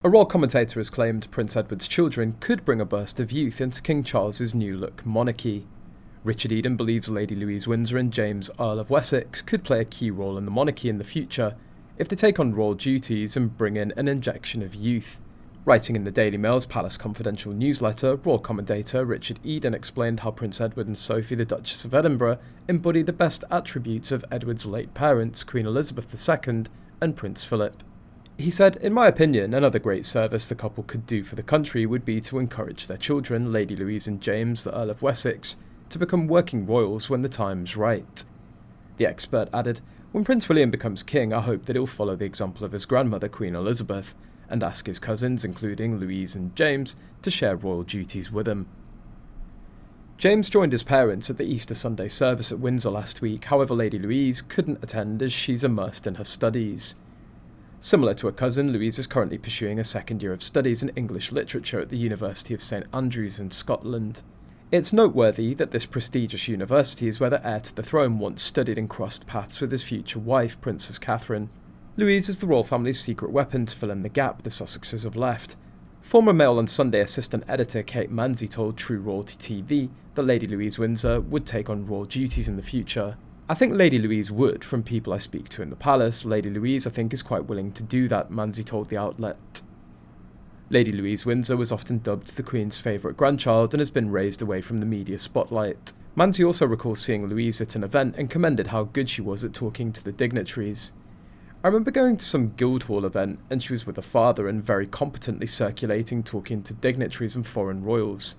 A royal commentator has claimed Prince Edward's children could bring a burst of youth into King Charles's new-look monarchy. Richard Eden believes Lady Louise Windsor and James, Earl of Wessex, could play a key role in the monarchy in the future if they take on royal duties and bring in an injection of youth. Writing in the Daily Mail's Palace Confidential newsletter, royal commentator Richard Eden explained how Prince Edward and Sophie, the Duchess of Edinburgh, embody the best attributes of Edward's late parents, Queen Elizabeth II and Prince Philip. He said, "In my opinion, another great service the couple could do for the country would be to encourage their children, Lady Louise and James, the Earl of Wessex, to become working royals when the time's right." The expert added, "When Prince William becomes king, I hope that he'll follow the example of his grandmother, Queen Elizabeth, and ask his cousins, including Louise and James, to share royal duties with him." James joined his parents at the Easter Sunday service at Windsor last week. However, Lady Louise couldn't attend as she's immersed in her studies. Similar to her cousin, Louise is currently pursuing a second year of studies in English literature at the University of St Andrews in Scotland. It's noteworthy that this prestigious university is where the heir to the throne once studied and crossed paths with his future wife, Princess Catherine. Louise is the royal family's secret weapon to fill in the gap the Sussexes have left. Former Mail on Sunday assistant editor Kate Manzi told True Royalty TV that Lady Louise Windsor would take on royal duties in the future. "I think Lady Louise would, from people I speak to in the palace. Lady Louise, I think, is quite willing to do that," Manzi told the outlet. Lady Louise Windsor was often dubbed the Queen's favourite grandchild and has been raised away from the media spotlight. Manzi also recalls seeing Louise at an event and commended how good she was at talking to the dignitaries. "I remember going to some Guildhall event and she was with her father and very competently circulating, talking to dignitaries and foreign royals.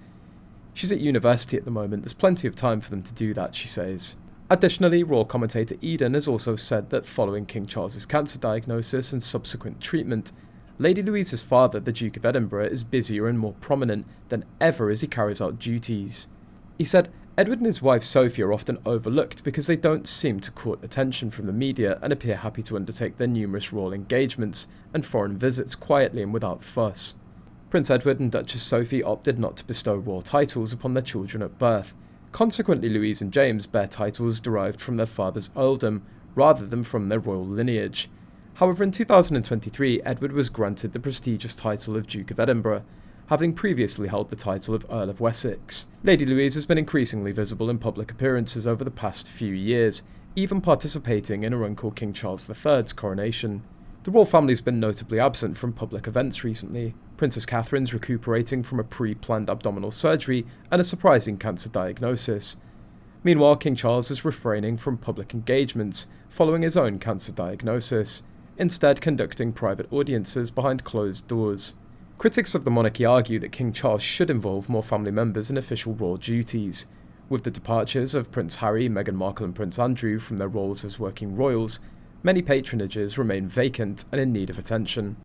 She's at university at the moment, there's plenty of time for them to do that," she says. Additionally, royal commentator Eden has also said that following King Charles's cancer diagnosis and subsequent treatment, Lady Louise's father, the Duke of Edinburgh, is busier and more prominent than ever as he carries out duties. He said, "Edward and his wife Sophie are often overlooked because they don't seem to court attention from the media and appear happy to undertake their numerous royal engagements and foreign visits quietly and without fuss." Prince Edward and Duchess Sophie opted not to bestow royal titles upon their children at birth. Consequently, Louise and James bear titles derived from their father's earldom rather than from their royal lineage. However, in 2023, Edward was granted the prestigious title of Duke of Edinburgh, having previously held the title of Earl of Wessex. Lady Louise has been increasingly visible in public appearances over the past few years, even participating in her uncle King Charles III's coronation. The royal family's been notably absent from public events recently. Princess Catherine's recuperating from a pre-planned abdominal surgery and a surprising cancer diagnosis. Meanwhile, King Charles is refraining from public engagements following his own cancer diagnosis, instead conducting private audiences behind closed doors. Critics of the monarchy argue that King Charles should involve more family members in official royal duties. With the departures of Prince Harry, Meghan Markle and Prince Andrew from their roles as working royals, many patronages remain vacant and in need of attention.